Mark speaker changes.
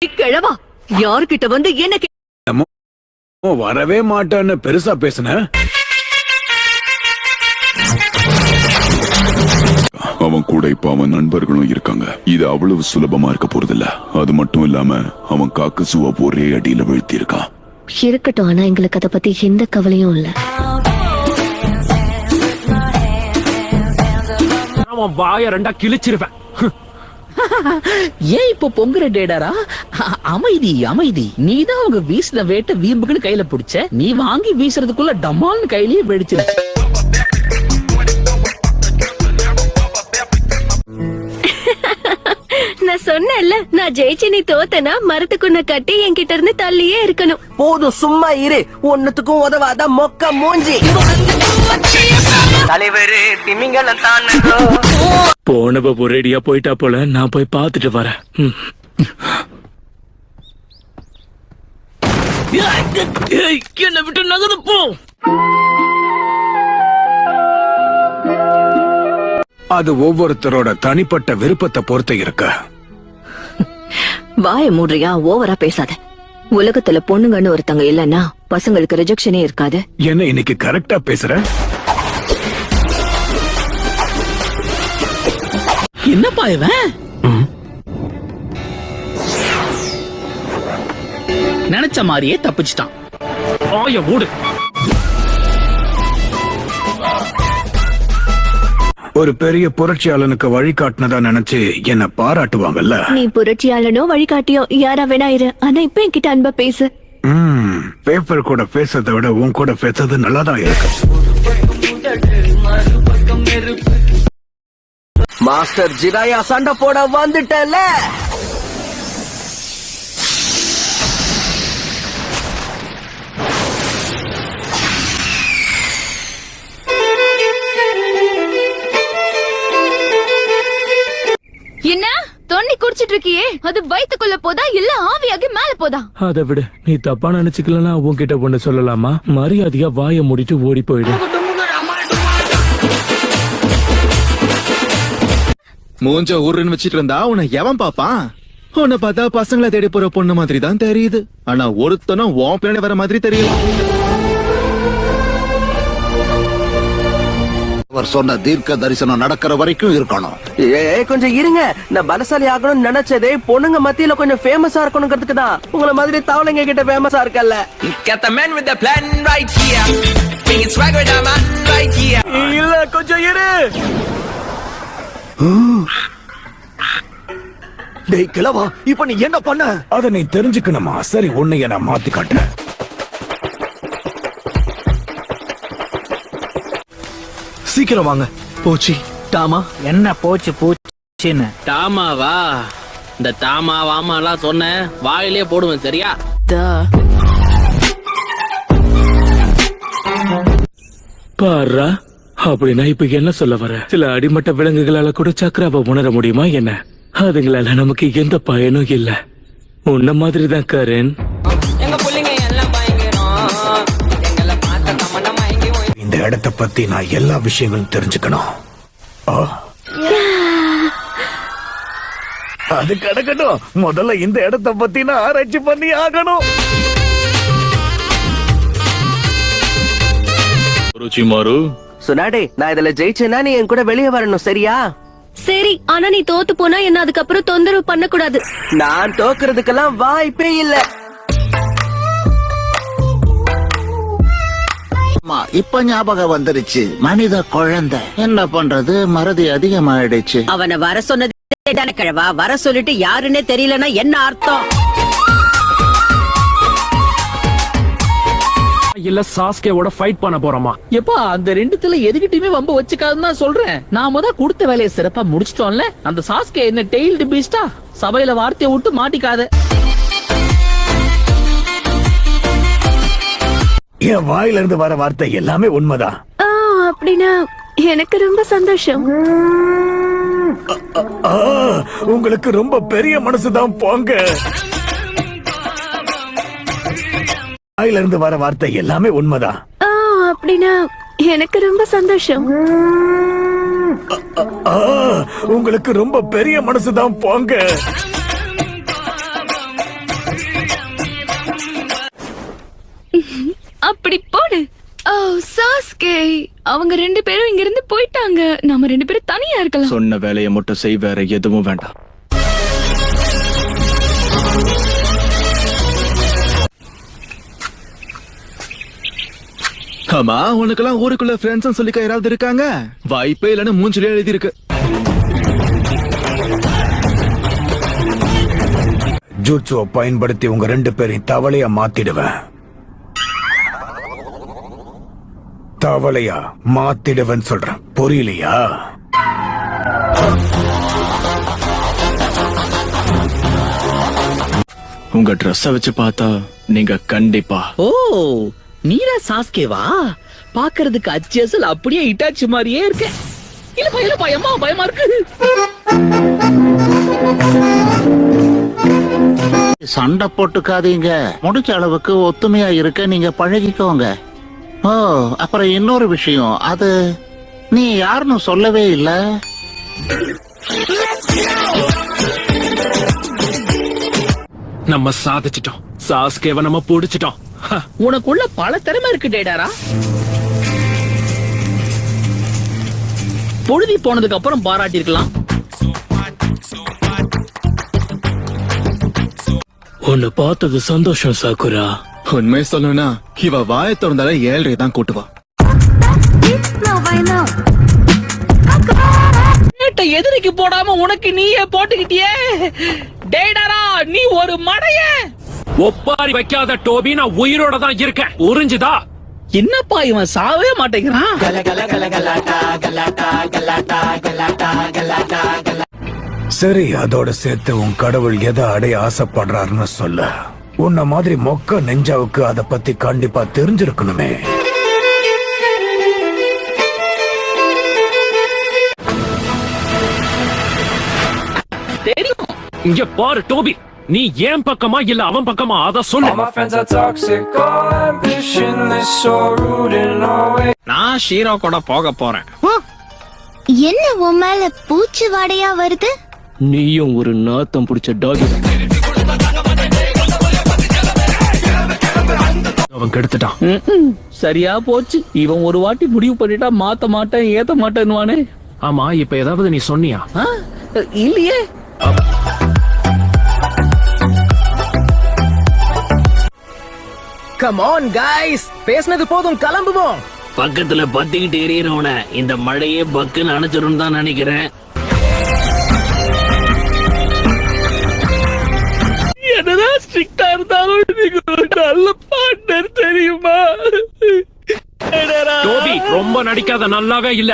Speaker 1: கிழவா யார்கிட்ட வந்து என்ன
Speaker 2: வரவே மாட்டான்னு பெருசா பேசுன.
Speaker 3: அவன் கூட இப்ப அவன் நண்பர்களும் இருக்காங்க. இது அவ்வளவு சுலபமா இருக்க போறதில்ல. அது மட்டும் இல்லாம அவன் காக்கசுவா ஒரே அடியில வீழ்த்தி இருக்கான்.
Speaker 4: இருக்கட்டும், ஆனா எங்களுக்கு அதை பத்தி எந்த கவலையும் இல்ல.
Speaker 5: அவன் வாய ரெண்டா கிழிச்சிருவேன்.
Speaker 6: ஏன் இப்ப பொங்குற டேடாரா? அமைதி அமைதி. நீதான் அவங்க வீசின வேட்ட வீம்புக்குன்னு கையில பிடிச்ச. நீ வாங்கி வீசுறதுக்குள்ள டமால்னு கையிலேயே வெடிச்சிருச்சு.
Speaker 4: நான் சொன்னேன்ல, நான் ஜெயிச்சு நீ தோத்தனா மரத்துக்குன்ன கட்டி என்கிட்ட இருந்து தள்ளியே இருக்கணும்.
Speaker 7: போதும், சும்மா இரு. ஒன்னுத்துக்கும் உதவாத மொக்க மூஞ்சி. தலைவரு திமிங்கலம் தான்.
Speaker 5: போனவ ஒரேடியா போயிட்டா போல. நான் போய் பாத்துட்டு வரேன். என்ன விட்டு நகரு போ.
Speaker 2: அது ஒவ்வொருத்தரோட தனிப்பட்ட விருப்பத்தை பொறுத்து இருக்க.
Speaker 1: வாய மூடுறியா? ஓவரா பேசாத. உலகத்துல பொண்ணுங்கன்னு ஒருத்தங்க இல்லன்னா பசங்களுக்கு ரிஜெக்ஷனே இருக்காது.
Speaker 2: என்ன இன்னைக்கு கரெக்டா பேசுற?
Speaker 6: என்னப்பா இவன்? நினைச்ச மாதிரியே தப்பிச்சிட்டான்.
Speaker 5: ஆய மூடு.
Speaker 2: ஒரு பெரிய புரட்சியாளனுக்கு வழிகாட்டினதா நினைச்சு என்ன பாராட்டுவாங்கல்ல.
Speaker 4: நீ புரட்சியாளனோ வழிகாட்டியோ யாரா வேணா இரு, ஆனா இப்ப என்கிட்ட அன்பா பேசு.
Speaker 2: பேப்பர் கூட பேசுறதை விட உன் கூட பேசுறது நல்லாதான் இருக்கு.
Speaker 7: மாஸ்டர் ஜிராயா சண்டை போட வந்துட்டல.
Speaker 8: என்ன தொண்ணி குடிச்சிட்டு இருக்கியே? அது வயித்துக்குள்ள போதா இல்ல ஆவியாகி மேல போதா?
Speaker 5: அதை விட நீ தப்பா நினைச்சுக்கலன்னா உன்கிட்ட ஒண்ணு சொல்லலாமா? மரியாதையா வாய மூடிட்டு ஓடி போயிடு.
Speaker 9: மூஞ்ச ஊருன்னு வச்சிட்டு இருந்தா உன்னை எவன் பாப்பான்? உன்னை பார்த்தா பசங்களை தேடி போற பொண்ணு மாதிரி தான் தெரியுது. ஆனா ஒருத்தனும் உன் பின்னாடி வர மாதிரி தெரியல.
Speaker 10: அவர் சொன்ன தீர்க்க தரிசனம் நடக்கிற வரைக்கும் இருக்கணும்.
Speaker 7: கொஞ்சம் இருங்க. நான் பலசாலி ஆகணும்னு நினைச்சதே பொண்ணுங்க மத்தியில கொஞ்சம் ஃபேமஸா இருக்கணுங்கிறதுக்கு தான். உங்கள மாதிரி தவளைங்க கிட்ட ஃபேமஸா இருக்கல்ல. இல்ல கொஞ்சம் இரு.
Speaker 10: டேய் கிழவா, இப்ப நீ என்ன பண்ண?
Speaker 2: அதை நீ தெரிஞ்சுக்கணுமா? சரி, உன்னைய நான் மாத்தி காட்டுறேன்.
Speaker 9: சீக்கிரம் வாங்க. போச்சு டாமா.
Speaker 6: என்ன போச்சு போச்சுன்னு? டாமாவா? இந்த தாமாவாமெல்லாம் சொன்ன வாயிலே போடுவேன். சரியா?
Speaker 5: பாரா, அப்படின்னா இப்ப என்ன சொல்ல வர? சில அடிமட்ட விலங்குகளால கூட சக்கராவை உணர முடியுமா என்ன? அதுங்களால நமக்கு எந்த பயனும் இல்ல. உன்ன மாதிரிதான் கரன்.
Speaker 2: இந்த இடத்தை பத்தி நான் எல்லா விஷயங்களும் தெரிஞ்சுக்கணும். அது கிடக்கட்டும். முதல்ல இந்த இடத்தை பத்தி நான் ஆராய்ச்சி பண்ணி ஆகணும்.
Speaker 7: சுனாடே, நான் இதுல ஜெயிச்சேன்னா நீ என் கூட வெளியே வரணும். சரியா?
Speaker 4: சரி, ஆனா நீ தோத்து போனா என்ன அதுக்கப்புறம் தொந்தரவு பண்ண கூடாது.
Speaker 7: நான் தோக்குறதுக்கெல்லாம் வாய்ப்பே இல்ல.
Speaker 10: இப்ப ஞாபகம் வந்துருச்சு. மனித குழந்தை என்ன பண்றது, மறதி அதிகமாயிடுச்சு.
Speaker 1: அவனை வர சொன்னதே தானே கிழவா. வர சொல்லிட்டு யாருன்னே தெரியலன்னா என்ன அர்த்தம்?
Speaker 5: இல்ல சாஸ்கேவோட ஃபைட் பண்ண போறோமா?
Speaker 6: எப்பா அந்த ரெண்டுத்துல எதுக்கிட்டயுமே வம்ப வச்சுக்காதுன்னு தான் சொல்றேன். நாம தான் கொடுத்த வேலையை சிறப்பா முடிச்சிட்டோம்ல. அந்த சாஸ்கே என்ன டெய்ல்டு பீஸ்டா? சபையில வார்த்தையை விட்டு மாட்டிக்காத.
Speaker 2: என் வாயில இருந்து வர வார்த்தை எல்லாமே உண்மைதான்.
Speaker 4: அப்படின்னா எனக்கு ரொம்ப சந்தோஷம்.
Speaker 2: உங்களுக்கு ரொம்ப பெரிய மனசுதான் போங்க. வாயில இருந்து வர வார்த்தை எல்லாமே உண்மைதான்.
Speaker 4: அப்படின்னா எனக்கு ரொம்ப சந்தோஷம்.
Speaker 2: உங்களுக்கு ரொம்ப பெரிய மனசுதான் போங்க.
Speaker 8: அவங்க 2 பேரும் இங்க இருந்து போயிட்டாங்க. நாம 2 பேரும் தனியா இருக்கலாம்.
Speaker 9: சொன்ன வேலையை மட்டும் செய், வேற எதுவும் வேண்டாம். ஆமா, உனக்கெல்லாம் ஊருக்குள்ள ஃப்ரெண்ட்ஸ் சொல்லிக்க யாராவது இருக்காங்க? வாய்ப்பே இல்லன்னு மூஞ்சிலே எழுதி இருக்கு.
Speaker 2: ஜூட்சுவை பயன்படுத்தி உங்க 2 பேரையும் தவளையா மாத்திடுவேன். தவளையா மாத்திடுவேன்னு சொல்றேன், புரியலையா?
Speaker 9: உங்க ட்ரெஸ்ஸ வச்சு பார்த்தா நீங்க கண்டிப்பா.
Speaker 6: ஓ, நீரா சாஸ்கேவா? பாக்குறதுக்கு அச்சேசல் அப்படியே இட்டாச்சி மாதிரியே இருக்க. இல்லப்பா அம்மா, பயமா இருக்கு.
Speaker 10: சண்டை போட்டுக்காதீங்க. முடிச்ச அளவுக்கு ஒத்துமையா இருக்க நீங்க பழகிக்கோங்க. ஓ, அப்புறம் இன்னொரு விஷயம், அது நீ யாருன்னு சொல்லவே இல்ல.
Speaker 5: நம்ம சாதிச்சிட்டோம். சாஸ்கேவ நம்ம புடிச்சிட்டோம்.
Speaker 6: உனக்குள்ள பல திறமை இருக்கு டேடாரா. பொழுதி போனதுக்கு அப்புறம் பாராட்டி இருக்கலாம்.
Speaker 5: உன்னை பார்த்தது சந்தோஷம் சாக்குரா.
Speaker 9: உண்மை சொல்லணும்னா இவ வாயை திறந்தாலே 7 தான் கூட்டுவா.
Speaker 6: எதிரிக்கு போடாம உனக்கு நீயே போட்டுக்கிட்டியே. டேடாரா, நீ ஒரு மடைய.
Speaker 5: ஒப்பாரி வைக்காத டோபி, நான் உயிரோட தான் இருக்கேன். உறிஞ்சுதா?
Speaker 6: என்னப்பா இவன் சாவே மாட்டேங்கிறான்.
Speaker 2: சரி, அதோட சேர்த்து உன் கடவுள் எதை அடைய ஆசைப்படுறாருன்னு சொல்ல. உன்ன மாதிரி மொக்க நெஞ்சாவுக்கு அத பத்தி கண்டிப்பா தெரிஞ்சிருக்கணுமே.
Speaker 6: தெரியும்.
Speaker 5: இங்க பாரு டோபி, நீ ஏன் பக்கமா இல்ல அவன் பக்கமா, அத சொல்லு.
Speaker 9: நான் ஷீரோ கூட போக போறேன்.
Speaker 8: என்ன உன் மேல பூச்சி வாடையா வருது?
Speaker 5: நீயும் ஒரு நாத்தம் புடிச்ச டாகி. அவன் கெடுத்துட்டான்.
Speaker 6: சரியா போச்சு. இவன் ஒரு வாட்டி முடிவு பண்ணிட்டா மாத்த மாட்டேன், ஏத்த மாட்டேன்னுவானே.
Speaker 5: ஆமா, இப்ப ஏதாவது நீ சொன்னியா?
Speaker 6: இல்லையே.
Speaker 7: கம் ஆன் கைஸ், பேசினது போதும், கிளம்புவோம்.
Speaker 5: பக்கத்துல பத்திக்கிட்டு எரியறவன இந்த மழையே பக்குன்னு அணைச்சிரும் தான் நினைக்கிறேன்.
Speaker 6: என்னதான் ஸ்ட்ரிக்டா இருந்தாலும் நீங்க ஒரு நல்ல பார்ட்னர், தெரியுமா?
Speaker 5: டோபி, ரொம்ப நடிக்காத, நல்லாவே இல்ல.